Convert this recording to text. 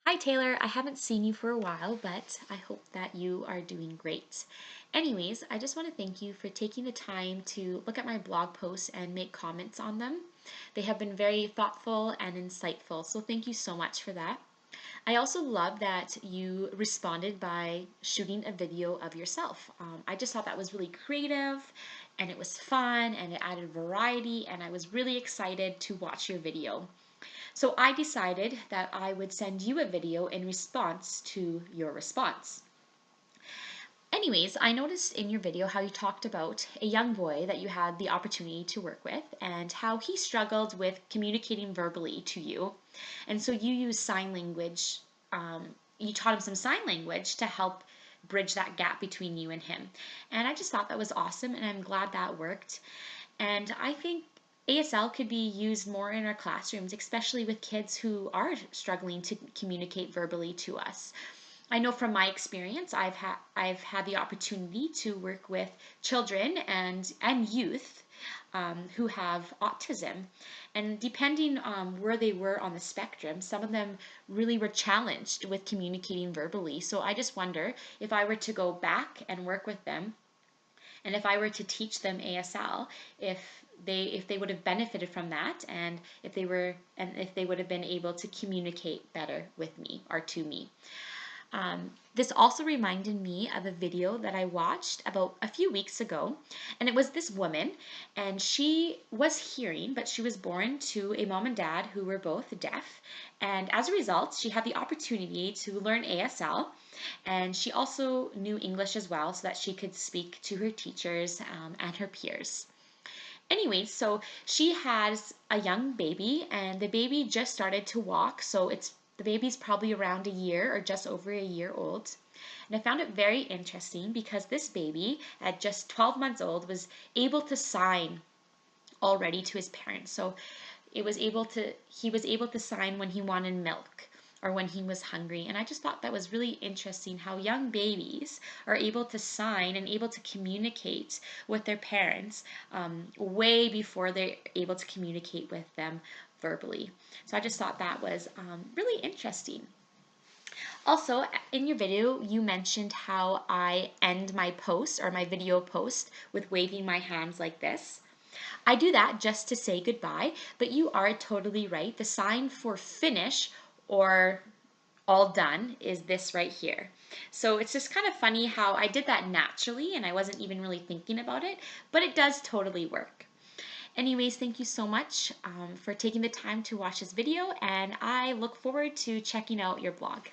Hi Taylor, I haven't seen you for a while, but I hope that you are doing great. Anyways, I just want to thank you for taking the time to look at my blog posts and make comments on them. They have been very thoughtful and insightful, so thank you so much for that. I also love that you responded by shooting a video of yourself. I just thought that was really creative and it was fun and it added variety, and I was really excited to watch your video. So I decided that I would send you a video in response to your response. Anyways, I noticed in your video how you talked about a young boy that you had the opportunity to work with and how he struggled with communicating verbally to you. And so you used sign language, you taught him some sign language to help bridge that gap between you and him. And I just thought that was awesome, and I'm glad that worked. And I think ASL could be used more in our classrooms, especially with kids who are struggling to communicate verbally to us. I know from my experience, I've had the opportunity to work with children and youth who have autism, and depending on where they were on the spectrum, some of them really were challenged with communicating verbally. So I just wonder if I were to go back and work with them, and if I were to teach them ASL, if they would have benefited from that, and if they would have been able to communicate better with me or to me. This also reminded me of a video that I watched about a few weeks ago, and it was this woman, and she was hearing, but she was born to a mom and dad who were both deaf, and as a result, she had the opportunity to learn ASL, and she also knew English as well, so that she could speak to her teachers and her peers. Anyway, so she has a young baby, and the baby just started to walk, so the baby's probably around a year or just over a year old. And I found it very interesting because this baby at just 12 months old was able to sign already to his parents. So he was able to sign when he wanted milk or when he was hungry. And I just thought that was really interesting how young babies are able to sign and able to communicate with their parents way before they're able to communicate with them verbally. So I just thought that was really interesting. Also, in your video, you mentioned how I end my post or my video post with waving my hands like this. I do that just to say goodbye, but you are totally right. The sign for finish or all done is this right here. So it's just kind of funny how I did that naturally and I wasn't even really thinking about it, but it does totally work. Anyways, thank you so much for taking the time to watch this video, and I look forward to checking out your blog.